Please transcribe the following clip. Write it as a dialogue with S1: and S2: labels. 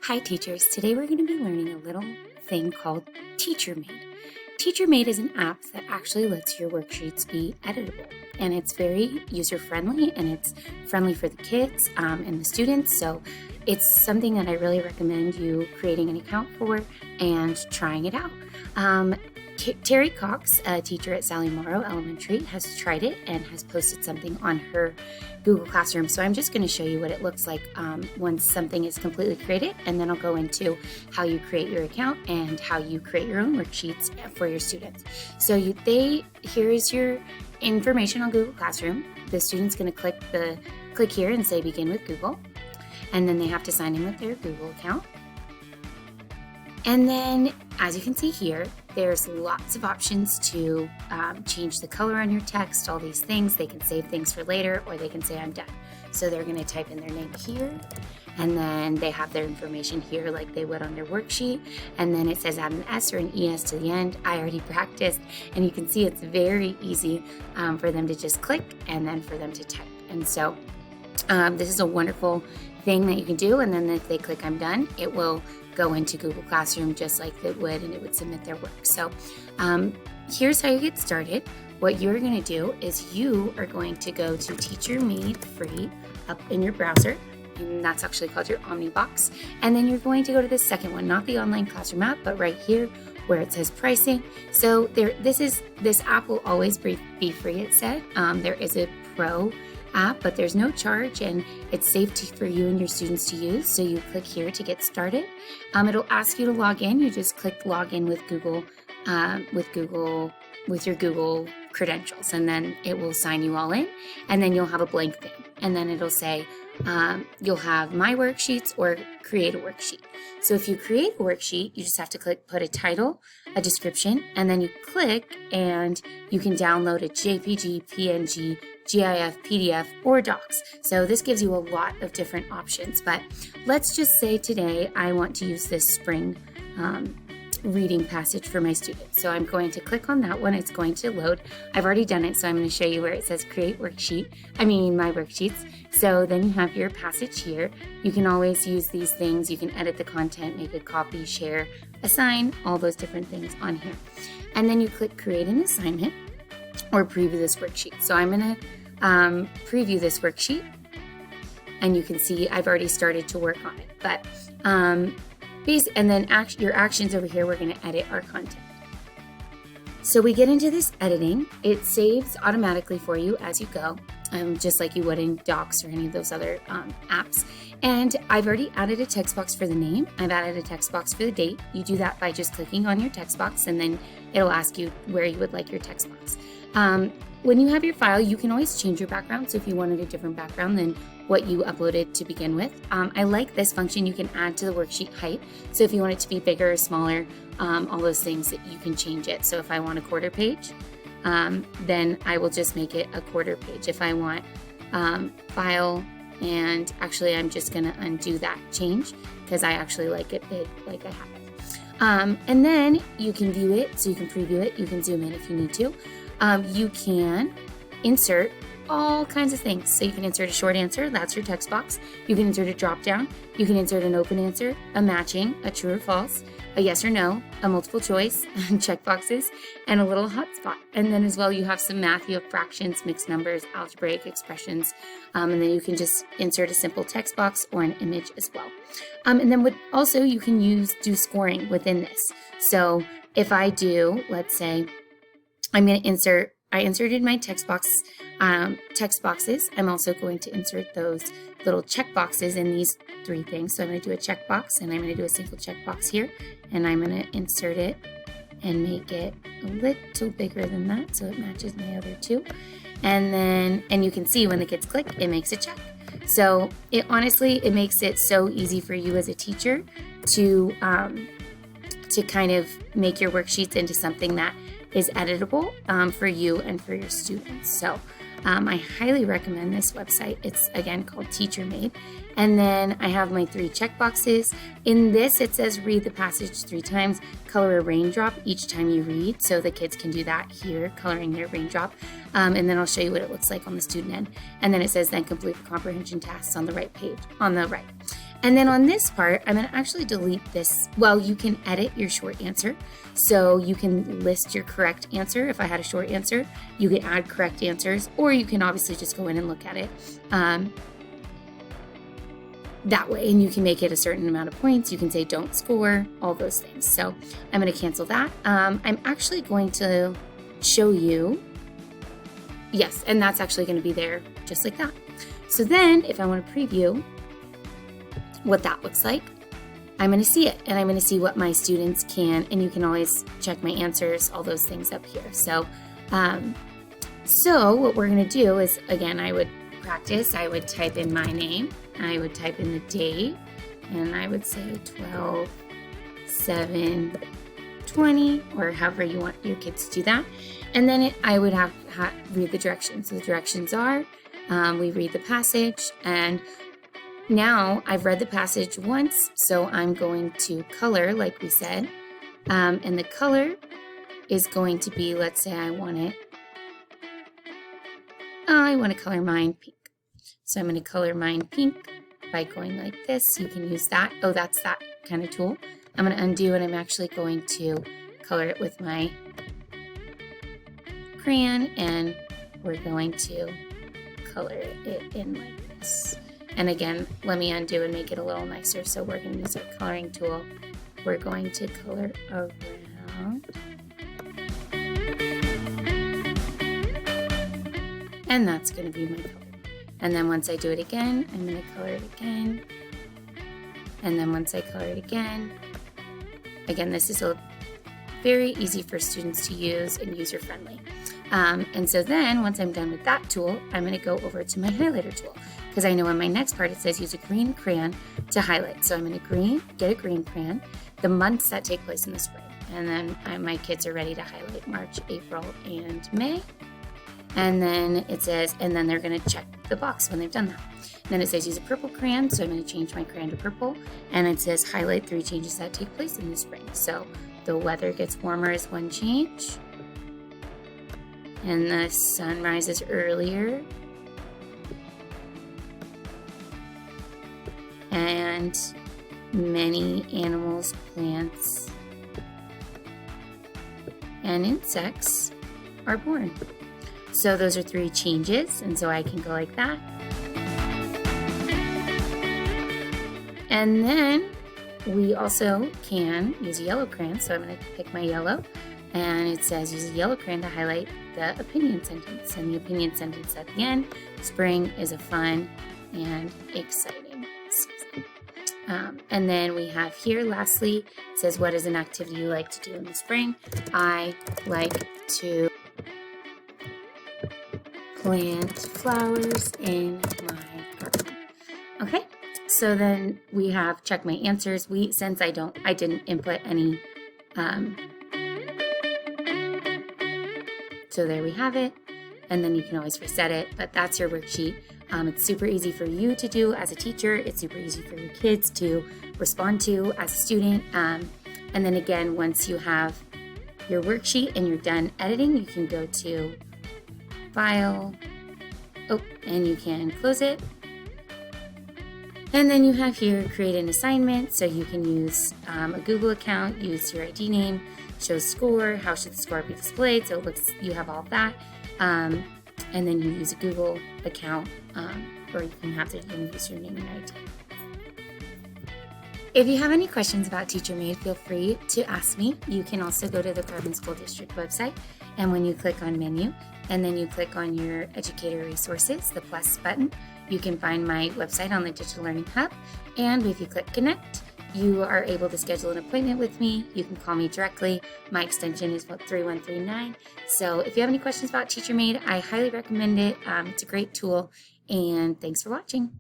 S1: Hi teachers, today we're going to be learning a little thing called Teachermade. Teachermade is an app that actually lets your worksheets be editable, and it's very user-friendly and it's friendly for the kids and the students, so it's something that I really recommend you creating an account for and trying it out. Terry Cox, a teacher at Sally Morrow Elementary, has tried it and has posted something on her Google Classroom. So I'm just going to show you what it looks like once something is completely created, and then I'll go into how you create your account and how you create your own worksheets for your students. So here is your information on Google Classroom. The student's going to click here and say begin with Google, and then they have to sign in with their Google account. And then, as you can see here, there's lots of options to change the color on your text, all these things. They can save things for later, or they can say, I'm done. So they're going to type in their name here, and then they have their information here like they would on their worksheet. And then it says add an S or an ES to the end. I already practiced, and you can see it's very easy for them to just click and then for them to type. And so this is a wonderful thing that you can do. And then if they click I'm done, it will go into Google Classroom just like it would, and it would submit their work. So here's how you get started. What you're going to do is you are going to go to Teachermade free up in your browser, and that's actually called your Omnibox. And then you're going to go to the second one, not the online classroom app, but right here where it says pricing. So this app will always be free, it said. There is a pro app, but there's no charge, and it's safe for you and your students to use. So you click here to get started. It'll ask you to log in. You just click log in with Google, with your Google credentials, and then it will sign you all in, and then you'll have a blank thing, and then it'll say you'll have my worksheets or create a worksheet. So if you create a worksheet, you just have to put a title, a description, and then you click and you can download a JPG, PNG, GIF, PDF, or Docs. So this gives you a lot of different options, but let's just say today I want to use this spring reading passage for my students. So I'm going to click on that one. It's going to load. I've already done it, so I'm going to show you where it says create worksheet. My worksheets. So then you have your passage here. You can always use these things. You can edit the content, make a copy, share, assign, all those different things on here. And then you click create an assignment or preview this worksheet. So I'm going to preview this worksheet, and you can see I've already started to work on it. But and then your actions over here, we're going to edit our content. So we get into this editing. It saves automatically for you as you go, just like you would in Docs or any of those other apps. And I've already added a text box for the name. I've added a text box for the date. You do that by just clicking on your text box, and then it'll ask you where you would like your text box. When you have your file, you can always change your background. So if you wanted a different background than what you uploaded to begin with, I like this function. You can add to the worksheet height. So if you want it to be bigger or smaller, all those things that you can change it. So if I want a quarter page, then I will just make it a quarter page. If I want file, and actually I'm just going to undo that change because I actually like it big like I have it. And then you can view it, so you can preview it. You can zoom in if you need to. You can insert all kinds of things. So you can insert a short answer, that's your text box. You can insert a drop down. You can insert an open answer, a matching, a true or false, a yes or no, a multiple choice, check boxes, and a little hotspot. And then as well, you have some math, you have fractions, mixed numbers, algebraic expressions, and then you can just insert a simple text box or an image as well. And then you can do scoring within this. So if I do, let's say, I inserted my text boxes. I'm also going to insert those little check boxes in these three things. So I'm going to do a check box, and I'm going to do a single check box here, and I'm going to insert it and make it a little bigger than that so it matches my other two. And you can see when the kids click, it makes a check. So it makes it so easy for you as a teacher to kind of make your worksheets into something that is editable for you and for your students. So I highly recommend this website. It's again called Teachermade. And then I have my 3 checkboxes. In this, it says read the passage 3 times, color a raindrop each time you read. So the kids can do that here, coloring their raindrop. And then I'll show you what it looks like on the student end. And then it says then complete the comprehension tasks on the right page, on the right. And then on this part, I'm going to actually delete this. Well, you can edit your short answer. So you can list your correct answer. If I had a short answer, you could add correct answers, or you can obviously just go in and look at it that way. And you can make it a certain amount of points. You can say don't score, all those things. So I'm going to cancel that. I'm actually going to show you. Yes, and that's actually going to be there just like that. So then if I want to preview what that looks like, I'm going to see it, and I'm going to see what my students can, and you can always check my answers, all those things up here. So what we're going to do is, again, I would practice. I would type in my name, I would type in the date, and I would say 12/7/20, or however you want your kids to do that. And then I would have read the directions. So the directions are, we read the passage, and now I've read the passage once, so I'm going to color like we said. And the color is going to be, let's say I want to color mine pink. So I'm going to color mine pink by going like this. You can use that. Oh, that's that kind of tool. I'm going to undo, and I'm actually going to color it with my crayon, and we're going to color it in like this. And again, let me undo and make it a little nicer. So we're going to use our coloring tool. We're going to color around. And that's going to be my color. And then once I do it again, I'm going to color it again. And then once I color it again, this is very easy for students to use and user-friendly. And so then once I'm done with that tool, I'm going to go over to my highlighter tool, because I know in my next part it says use a green crayon to highlight. So I'm going to get a green crayon, the months that take place in the spring. And then my kids are ready to highlight March, April, and May. And then it says, and then they're going to check the box when they've done that. And then it says use a purple crayon. So I'm going to change my crayon to purple. And it says highlight 3 changes that take place in the spring. So the weather gets warmer is one change. And the sun rises earlier. And many animals, plants, and insects are born. So those are 3 changes, and so I can go like that. And then we also can use a yellow crayon. So I'm going to pick my yellow, and it says use a yellow crayon to highlight the opinion sentence. And the opinion sentence at the end, spring is a fun and exciting season. And then we have here, lastly, it says, what is an activity you like to do in the spring? I like to plant flowers in my garden. Okay, so then we have check my answers. Since I didn't input any, so there we have it. And then you can always reset it, but that's your worksheet. It's super easy for you to do as a teacher. It's super easy for your kids to respond to as a student. And then again, once you have your worksheet and you're done editing, you can go to File, and you can close it. And then you have here, create an assignment. So you can use a Google account, use your ID name, show score, how should the score be displayed? So it looks, you have all of that. And then you use a Google account, or you can use your name and ID. If you have any questions about Teachermade, feel free to ask me. You can also go to the Carbon School District website, and when you click on menu, and then you click on your educator resources, the plus button, you can find my website on the Digital Learning Hub. And if you click connect, you are able to schedule an appointment with me. You can call me directly. My extension is 3139. So if you have any questions about Teachermade, I highly recommend it. It's a great tool, and thanks for watching.